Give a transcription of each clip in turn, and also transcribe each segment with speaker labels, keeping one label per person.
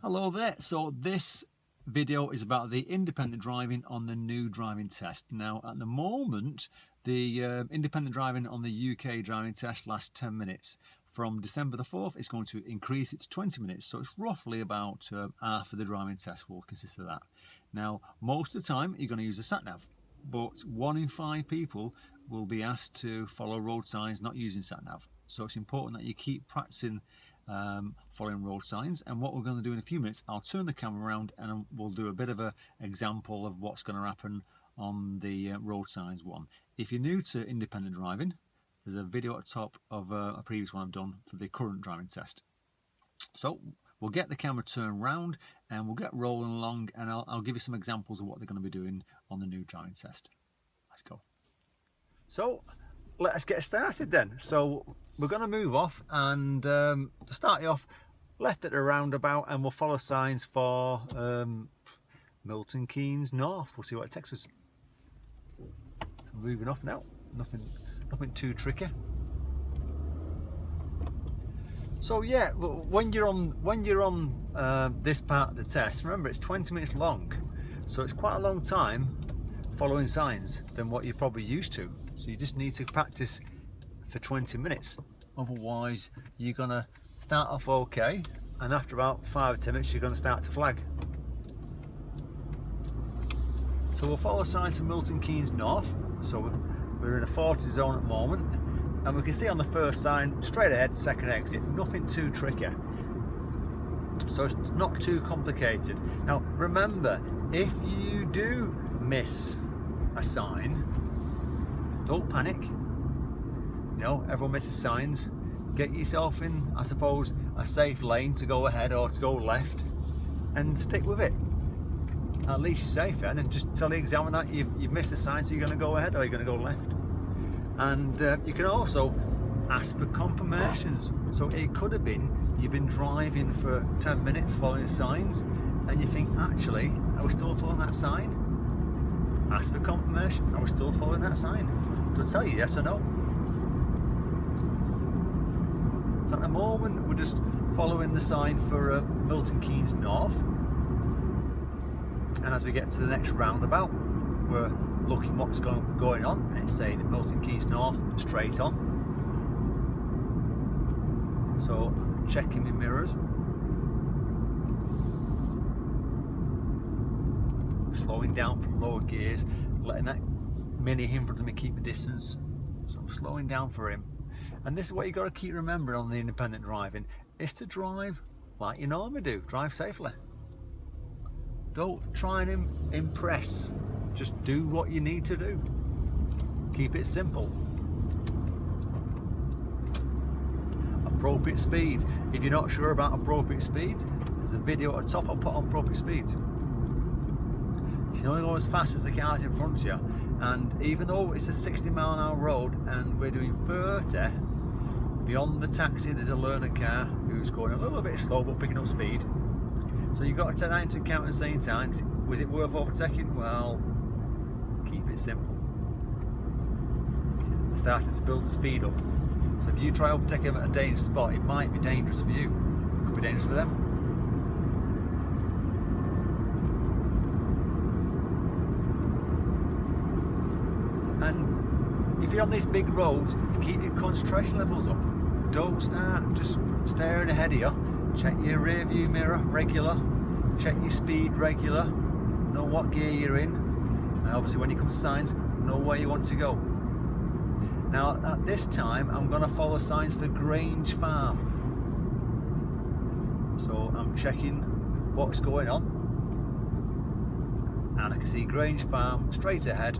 Speaker 1: Hello there. So this video is about the independent driving on the new driving test. Now at the moment the independent driving on the UK driving test lasts 10 minutes. From December the 4th it's going to increase it to 20 minutes, so it's roughly about half of the driving test will consist of that. Now most of the time you're going to use a Sat Nav, but 1 in 5 people will be asked to follow road signs not using Sat Nav. So it's important that you keep practicing following road signs. And what we're going to do in a few minutes, I'll turn the camera around and we'll do a bit of an example of what's going to happen on the road signs one. If you're new to independent driving, there's a video at the top of a previous one I've done for the current driving test. So we'll get the camera turned round and we'll get rolling along, and I'll give you some examples of what they're going to be doing on the new driving test. Let's go. So let's get started then. So we're going to move off, and to start you off, left at a roundabout, and we'll follow signs for Milton Keynes North. We'll see what it takes us. Moving off now. Nothing too tricky. So yeah, when you're on this part of the test, remember it's 20 minutes long, so it's quite a long time following signs than what you're probably used to. So you just need to practice for 20 minutes, otherwise you're gonna start off okay, and after about 5 or 10 minutes you're gonna start to flag. So we'll follow signs from Milton Keynes North. So we're in a 40 zone at the moment, and we can see on the first sign, straight ahead, second exit, nothing too tricky. So it's not too complicated. Now remember, if you do miss a sign, don't panic. You know, everyone misses signs. Get yourself in, I suppose, a safe lane to go ahead or to go left, and stick with it. At least you're safe then, and just tell the examiner that you've missed a sign, so you're going to go ahead or you're going to go left. And you can also ask for confirmations. So it could have been you've been driving for 10 minutes following signs, and you think, actually, I was still following that sign. Ask for confirmation. I was still following that sign. To tell you yes or no. So at the moment we're just following the sign for Milton Keynes North, and as we get to the next roundabout we're looking what's going on, and it's saying Milton Keynes North straight on. So checking my mirrors, slowing down from lower gears, letting that Mini in front of me keep the distance, so I'm slowing down for him. And this is what you got to keep remembering on the independent driving, is to drive like you normally do. Drive safely. Don't try and impress, just do what you need to do. Keep it simple. Appropriate speeds. If you're not sure about appropriate speeds, there's a video at the top I'll put on appropriate speeds. You can only go as fast as the cars in front of you, and even though it's a 60-mile-an-hour road and we're doing 30, beyond the taxi there's a learner car who's going a little bit slow but picking up speed. So you've got to take that into account at the same time. Was it worth overtaking? Well, keep it simple. They're starting to build the speed up. So if you try overtaking them at a dangerous spot, it might be dangerous for you. It could be dangerous for them. And if you're on these big roads, keep your concentration levels up. Don't start just staring ahead of you. Check your rear view mirror regular. Check your speed regular. Know what gear you're in. And obviously when you come to signs, know where you want to go. Now at this time, I'm going to follow signs for Grange Farm. So I'm checking what's going on. And I can see Grange Farm straight ahead.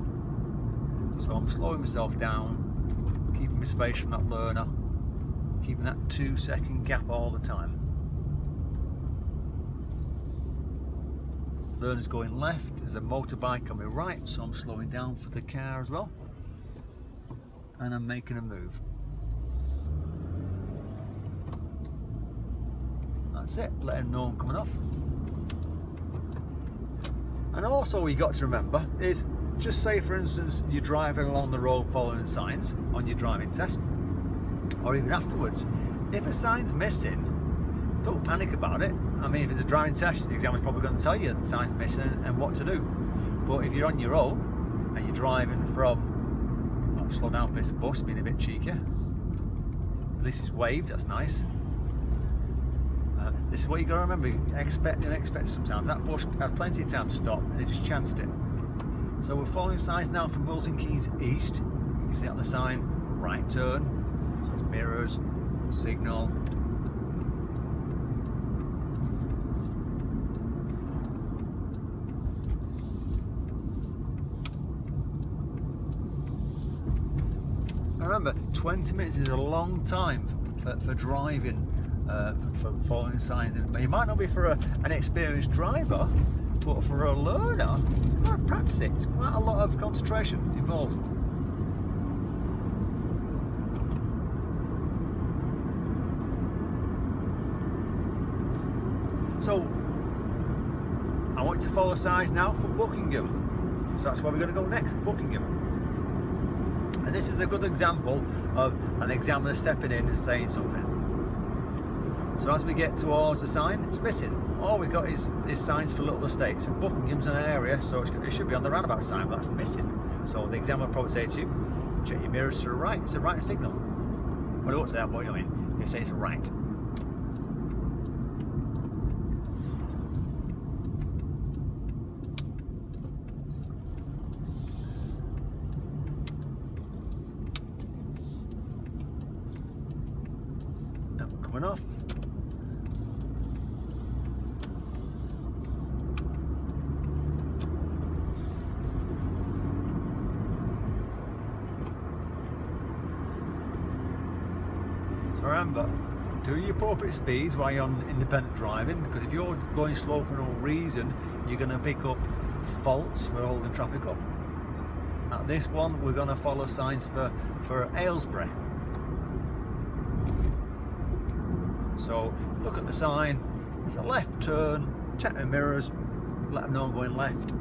Speaker 1: So I'm slowing myself down, keeping my space from that learner, keeping that 2-second gap all the time. Learner's going left, there's a motorbike on my right, so I'm slowing down for the car as well. And I'm making a move. That's it, let him know I'm coming off. And also what you got to remember is, just say for instance you're driving along the road following signs on your driving test, or even afterwards, if a sign's missing, don't panic about it. I mean, if it's a driving test, the examiner's probably going to tell you the sign's missing and what to do. But if you're on your own and you're driving from, I'll slow down for this bus being a bit cheeky. At least it's waved, that's nice. This is what you got to remember, expect and expect sometimes. That bus has plenty of time to stop and it just chanced it. So we're following signs now from Milton Keynes East. You can see on the sign, right turn. So it's mirrors, signal. Remember, 20 minutes is a long time for driving, for following signs. It might not be for an experienced driver, but for a learner, you've got to practice it. It's quite a lot of concentration involved. So, I want you to follow signs now for Buckingham. So that's where we're going to go next, Buckingham. And this is a good example of an examiner stepping in and saying something. So as we get towards the sign, it's missing. All we've got is signs for little estates. And Buckingham's an area, so it should be on the roundabout sign, but that's missing. So the examiner will probably say to you, check your mirrors to the right, it's a right signal. Well, it won't say that, but you know what I mean. They say it's right. Off. So remember, do your appropriate speeds while you're on independent driving, because if you're going slow for no reason, you're going to pick up faults for holding traffic up. At this one, we're going to follow signs for Aylesbury. So look at the sign, it's a left turn, check the mirrors, let them know I'm going left.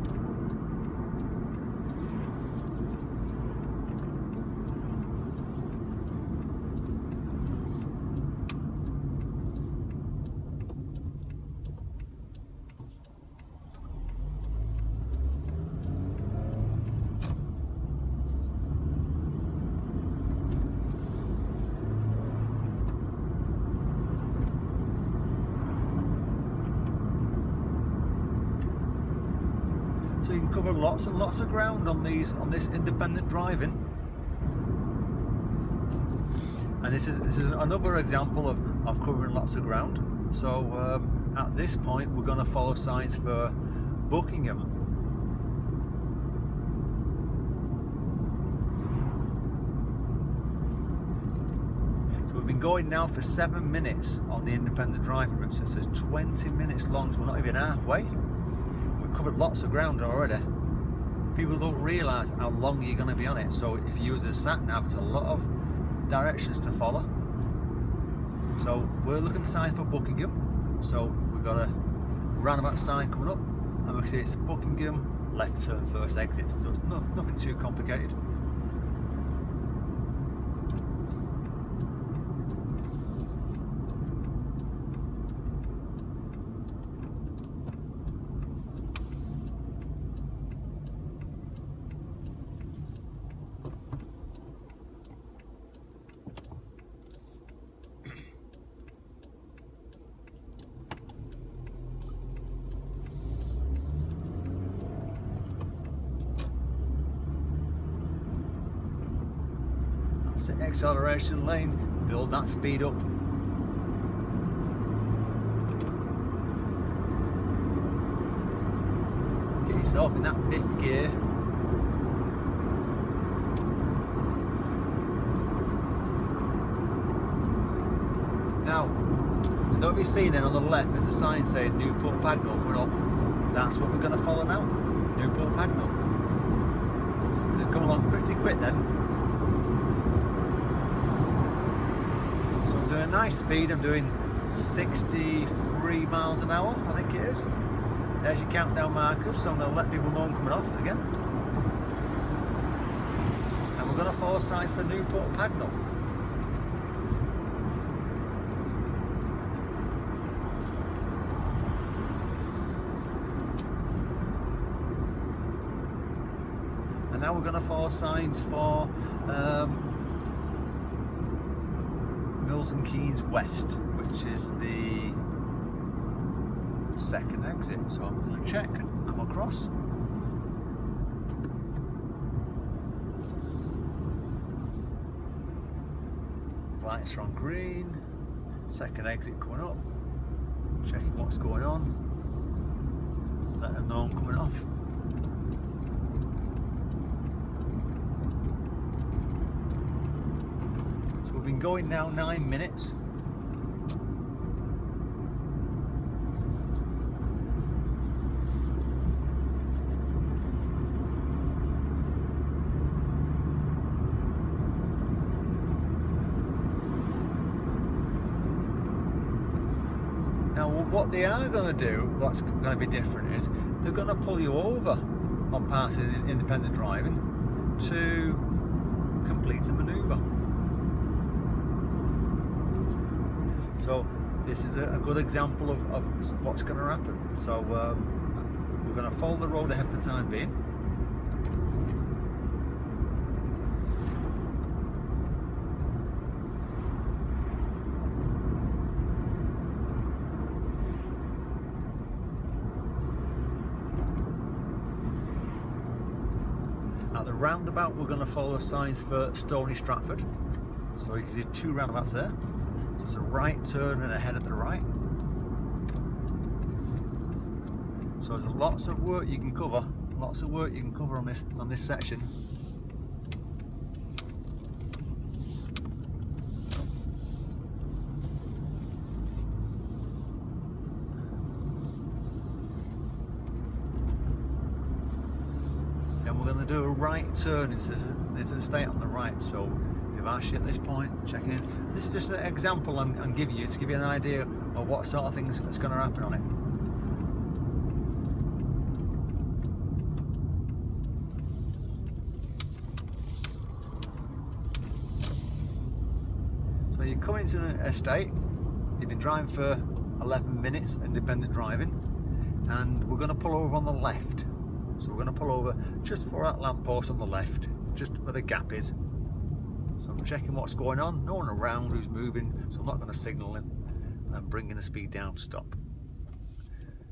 Speaker 1: So you can cover lots and lots of ground on this independent driving. And this is another example of covering lots of ground. So at this point we're going to follow signs for Buckingham. So we've been going now for 7 minutes on the independent driving route, so it's 20 minutes long, so we're not even halfway. Covered lots of ground already. People don't realise how long you're going to be on it, so if you use a Sat Nav, there's a lot of directions to follow. So we're looking for signs for Buckingham, so we've got a roundabout sign coming up and we can see it's Buckingham, left turn first exit, so it's nothing too complicated. Acceleration lane, build that speed up. Get yourself in that 5th gear. Now, don't be seen then on the left there's a sign saying Newport Pagnell coming up. That's what we're going to follow now, Newport Pagnell. It'll come along pretty quick then. I'm doing a nice speed, I'm doing 63 miles an hour, I think it is. There's your countdown markers, so I'm going to let people know I'm coming off again. And we're going to follow signs for Newport Pagnell. now we're going to follow signs for Milton Keynes West, which is the second exit. So I'm going to check, come across. Lights are on green, second exit coming up, checking what's going on, let them know I'm coming off. So we've been going now 9 minutes. Now what they are going to do, what's going to be different, is they're going to pull you over on parts of independent driving to complete a manoeuvre. So this is a good example of what's going to happen. So we're going to follow the road ahead for the time being. At the roundabout, we're going to follow the signs for Stony Stratford. So you can see 2 roundabouts there. So it's a right turn and a head at the right. So there's lots of work you can cover. Lots of work you can cover on this section. And we're going to do a right turn into the state on the right. So we've asked you at this point, checking in. This is just an example I'm giving you to give you an idea of what sort of things that's going to happen on it. So you come into an estate, you've been driving for 11 minutes, independent driving, and we're going to pull over on the left. So we're going to pull over just before that lamppost on the left, just where the gap is. So I'm checking what's going on, no one around who's moving, so I'm not going to signal him. I'm bringing the speed down to stop.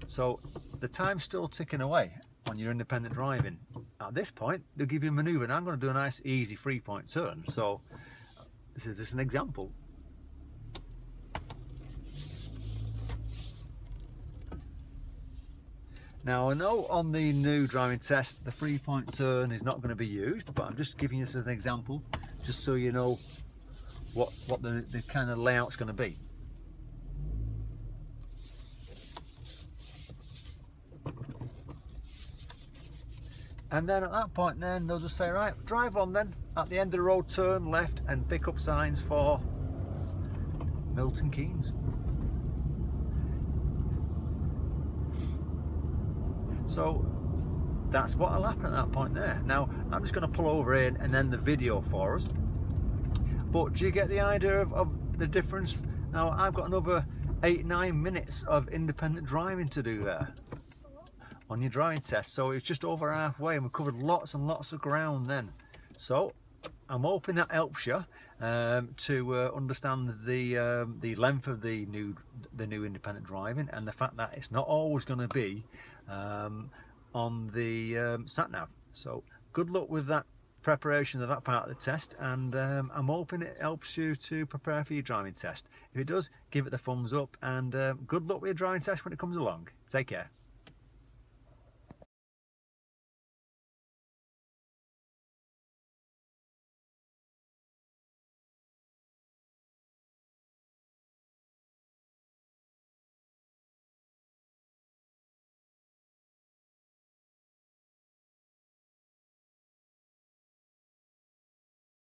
Speaker 1: So the time's still ticking away on your independent driving. At this point, they'll give you a manoeuvre, and I'm going to do a nice easy 3-point turn. So this is just an example. Now I know on the new driving test the 3-point turn is not going to be used, but I'm just giving you this as an example, just so you know what the kind of layout's going to be. And then at that point then they'll just say, right, drive on then, at the end of the road turn left and pick up signs for Milton Keynes. So that's what'll happen at that point there. Now I'm just going to pull over in and end the video for us. But do you get the idea of the difference? Now I've got another 8-9 minutes of independent driving to do there on your driving test. So it's just over halfway, and we've covered lots and lots of ground then. So I'm hoping that helps you to understand the length of the new independent driving, and the fact that it's not always going to be on the Sat Nav. So good luck with that preparation of that part of the test, and I'm hoping it helps you to prepare for your driving test. If it does, give it the thumbs up, and good luck with your driving test when it comes along. Take care.